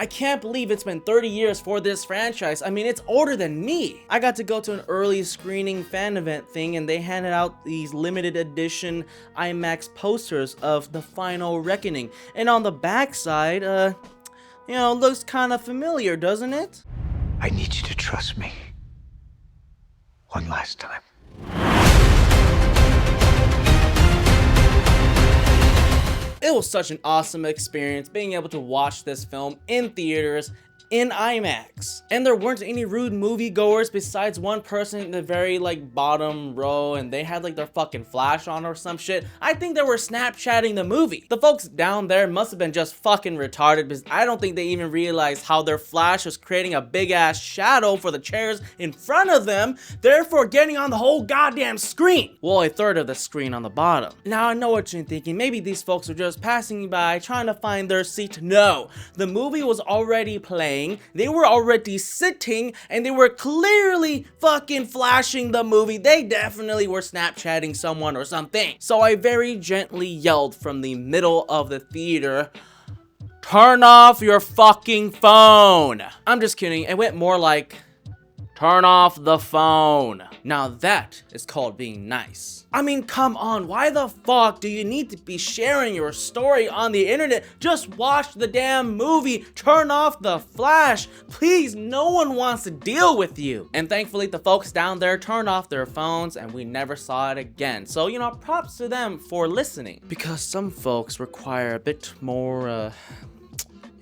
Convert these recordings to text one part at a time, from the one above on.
I can't believe it's been 30 years for this franchise. I mean, it's older than me. I got to go to an early screening fan event thing and they handed out these limited edition IMAX posters of The Final Reckoning. And on the backside, looks kind of familiar, doesn't it? I need you to trust me. One last time. It was such an awesome experience being able to watch this film in theaters in IMAX. And there weren't any rude moviegoers besides one person in the very bottom row, and they had their fucking flash on or some shit. I think they were Snapchatting the movie. The folks down there must have been just fucking retarded because I don't think they even realized how their flash was creating a big ass shadow for the chairs in front of them, therefore getting on the whole goddamn screen. Well, a third of the screen on the bottom. Now I know what you're thinking, maybe these folks are just passing by trying to find their seat. No, the movie was already playing. They were already sitting and they were clearly fucking flashing the movie. They definitely were Snapchatting someone or something. So I very gently yelled from the middle of the theater, "Turn off your fucking phone." I'm just kidding. It went more like, "Turn off the phone." Now that is called being nice. I mean, come on, why the fuck do you need to be sharing your story on the internet? Just watch the damn movie, turn off the flash. Please, no one wants to deal with you. And thankfully, the folks down there turned off their phones and we never saw it again. So, props to them for listening. Because some folks require a bit more,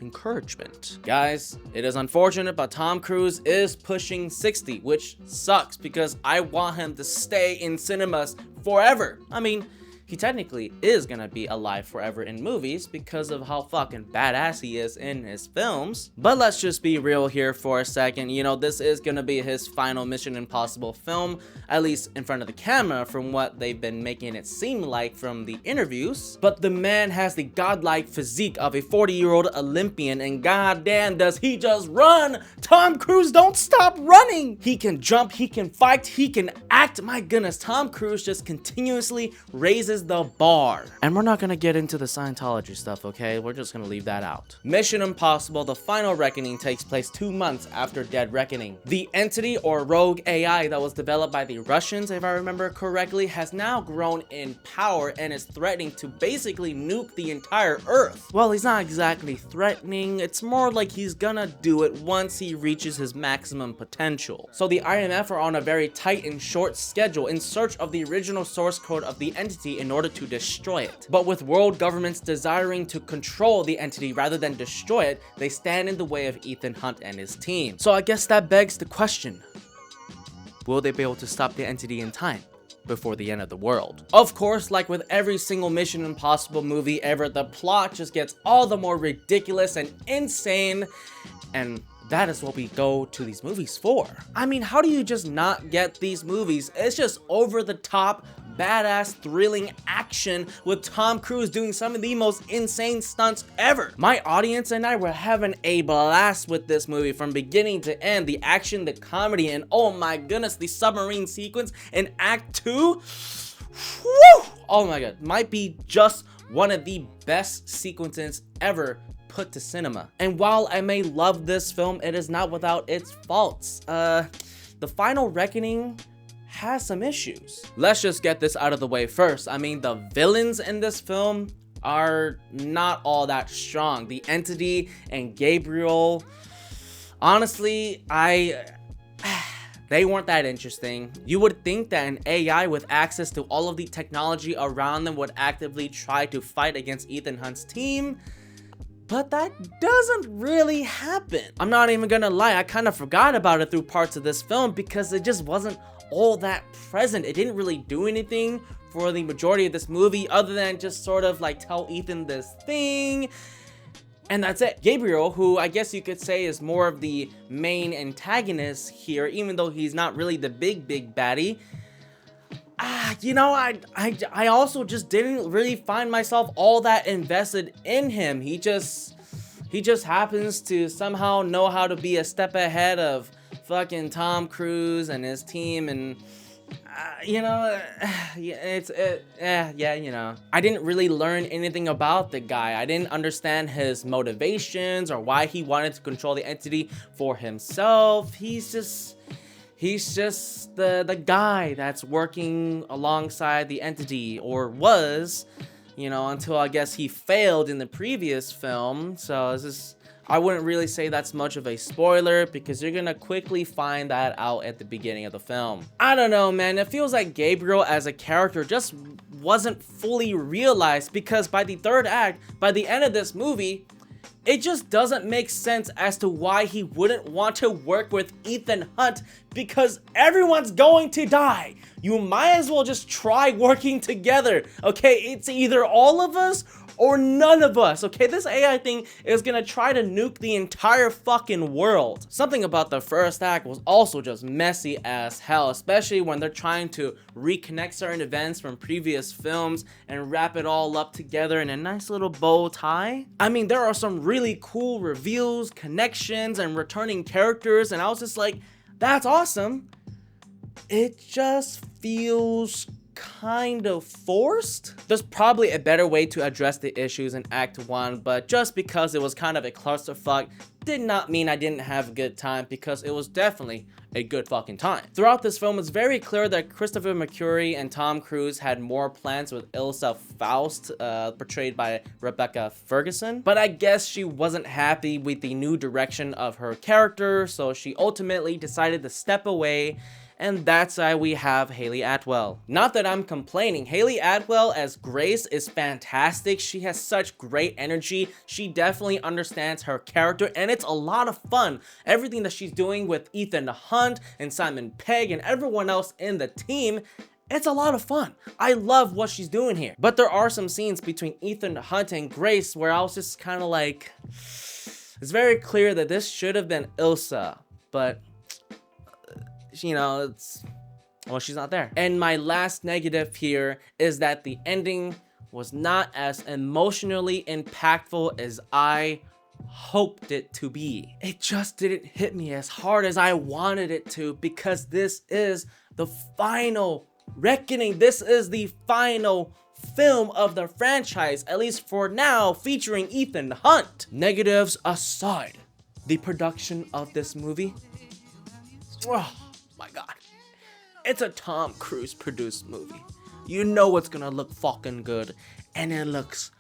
encouragement. Guys, it is unfortunate, but Tom Cruise is pushing 60, which sucks because I want him to stay in cinemas forever. I mean, he technically is gonna be alive forever in movies because of how fucking badass he is in his films. But let's just be real here for a second. This is gonna be his final Mission Impossible film, at least in front of the camera from what they've been making it seem like from the interviews. But the man has the godlike physique of a 40-year-old Olympian, and goddamn does he just run! Tom Cruise, don't stop running! He can jump, he can fight, he can act. My goodness, Tom Cruise just continuously raises the bar. And we're not gonna get into the Scientology stuff, okay? We're just gonna leave that out. Mission Impossible: The Final Reckoning takes place 2 months after Dead Reckoning. The entity or rogue AI that was developed by the Russians, if I remember correctly, has now grown in power and is threatening to basically nuke the entire Earth. Well, he's not exactly threatening, it's more like he's gonna do it once he reaches his maximum potential. So the IMF are on a very tight and short schedule in search of the original source code of the entity in order to destroy it. But with world governments desiring to control the entity rather than destroy it, they stand in the way of Ethan Hunt and his team. So I guess that begs the question, will they be able to stop the entity in time before the end of the world? Of course, like with every single Mission Impossible movie ever, the plot just gets all the more ridiculous and insane, and that is what we go to these movies for. I mean, how do you just not get these movies? It's just over the top, badass, thrilling action with Tom Cruise doing some of the most insane stunts ever. My audience and I were having a blast with this movie from beginning to end. The action, the comedy, and oh my goodness, the submarine sequence in Act 2. Woo! Oh my god, might be just one of the best sequences ever put to cinema. And while I may love this film, it is not without its faults. The Final Reckoning has some issues. Let's just get this out of the way first. I mean, the villains in this film are not all that strong. The entity and Gabriel, honestly, they weren't that interesting. You would think that an AI with access to all of the technology around them would actively try to fight against Ethan Hunt's team, but that doesn't really happen. I'm not even gonna lie, I kind of forgot about it through parts of this film because it just wasn't all that present. It didn't really do anything for the majority of this movie other than just sort of tell Ethan this thing, and that's it. Gabriel, who I guess you could say is more of the main antagonist here, even though he's not really the big baddie, I also just didn't really find myself all that invested in him. He just happens to somehow know how to be a step ahead of fucking Tom Cruise and his team, and you know, yeah, you know. I didn't really learn anything about the guy. I didn't understand his motivations or why he wanted to control the entity for himself. He's just the guy that's working alongside the entity, or was, you know, until I guess he failed in the previous film. So this is, I wouldn't really say that's much of a spoiler because you're gonna quickly find that out at the beginning of the film. I don't know, man. It feels like Gabriel as a character just wasn't fully realized, because by the third act, by the end of this movie, it just doesn't make sense as to why he wouldn't want to work with Ethan Hunt, because everyone's going to die. You might as well just try working together, okay? It's either all of us or none of us, okay? This AI thing is gonna try to nuke the entire fucking world. Something about the first act was also just messy as hell, especially when they're trying to reconnect certain events from previous films and wrap it all up together in a nice little bow tie. I mean, there are some really cool reveals, connections, and returning characters, and I was just like, that's awesome. It just feels kind of forced. There's probably a better way to address the issues in Act 1, but just because it was kind of a clusterfuck did not mean I didn't have a good time, because it was definitely a good fucking time. Throughout this film, it's very clear that Christopher McQuarrie and Tom Cruise had more plans with Ilsa Faust, portrayed by Rebecca Ferguson, but I guess she wasn't happy with the new direction of her character, so she ultimately decided to step away. And that's why we have Hayley Atwell. Not that I'm complaining. Hayley Atwell as Grace is fantastic. She has such great energy. She definitely understands her character, and it's a lot of fun. Everything that she's doing with Ethan Hunt and Simon Pegg and everyone else in the team, it's a lot of fun. I love what she's doing here. But there are some scenes between Ethan Hunt and Grace where I was just kind of like, it's very clear that this should have been Ilsa, but you know, it's, well, she's not there. And my last negative here is that the ending was not as emotionally impactful as I hoped it to be. It just didn't hit me as hard as I wanted it to, because this is the final reckoning. This is the final film of the franchise, at least for now, featuring Ethan Hunt. Negatives aside, the production of this movie, oh my god, it's a Tom Cruise produced movie. You know it's gonna look fucking good, and it looks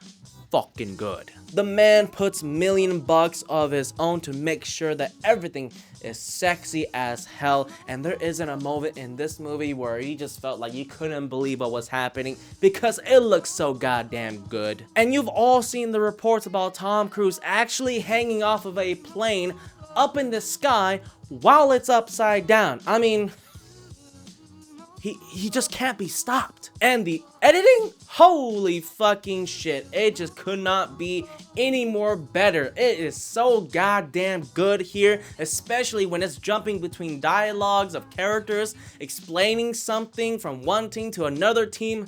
fucking good. The man puts $1,000,000 of his own to make sure that everything is sexy as hell, and there isn't a moment in this movie where you just felt like you couldn't believe what was happening, because it looks so goddamn good. And you've all seen the reports about Tom Cruise actually hanging off of a plane up in the sky while it's upside down. I mean, he just can't be stopped. And the editing, holy fucking shit, it just could not be any more better. It is so goddamn good here, especially when it's jumping between dialogues of characters explaining something from one team to another team.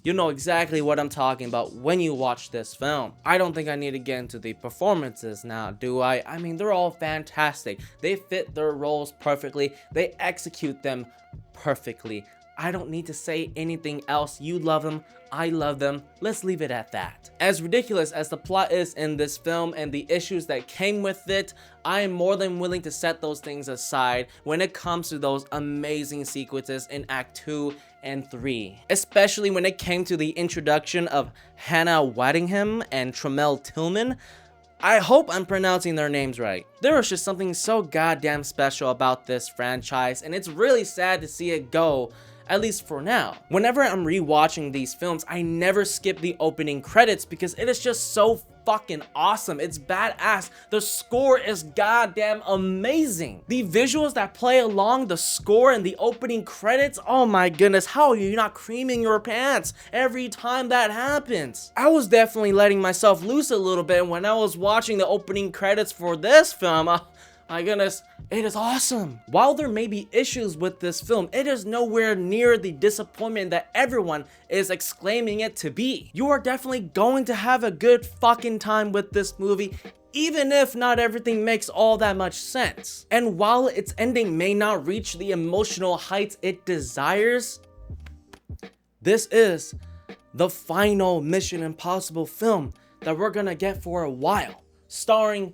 You know exactly what I'm talking about when you watch this film. I don't think I need to get into the performances now, do I? I mean, they're all fantastic. They fit their roles perfectly. They execute them perfectly. I don't need to say anything else. You love them. I love them. Let's leave it at that. As ridiculous as the plot is in this film and the issues that came with it, I am more than willing to set those things aside when it comes to those amazing sequences in Act 2 and 3. Especially when it came to the introduction of Hannah Waddingham and Tremel Tillman. I hope I'm pronouncing their names right. There was just something so goddamn special about this franchise, and it's really sad to see it go, at least for now. Whenever I'm rewatching these films, I never skip the opening credits because it is just so fucking awesome. It's badass. The score is goddamn amazing. The visuals that play along the score and the opening credits, oh my goodness, how are you not creaming your pants every time that happens? I was definitely letting myself loose a little bit when I was watching the opening credits for this film. My goodness, it is awesome. While there may be issues with this film, it is nowhere near the disappointment that everyone is exclaiming it to be. You are definitely going to have a good fucking time with this movie even if not everything makes all that much sense. And while its ending may not reach the emotional heights it desires, this is the final Mission Impossible film that we're gonna get for a while, starring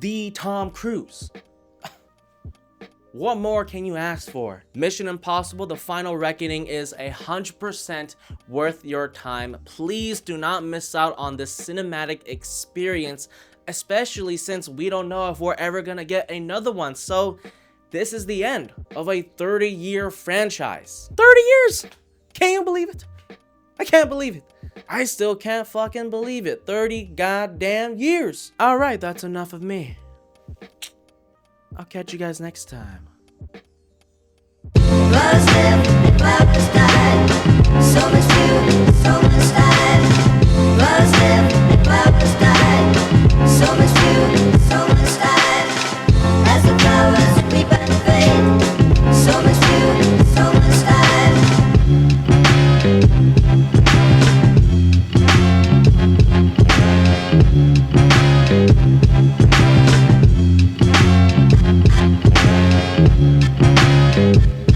the Tom Cruise. What more can you ask for? Mission Impossible: The Final Reckoning is 100% worth your time. Please do not miss out on this cinematic experience, especially since we don't know if we're ever gonna get another one. So this is the end of a 30-year franchise. 30 years! Can you believe it? I can't believe it. I still can't fucking believe it. 30 goddamn years. All right, that's enough of me. I'll catch you guys next time. So much food, so much time. So much food.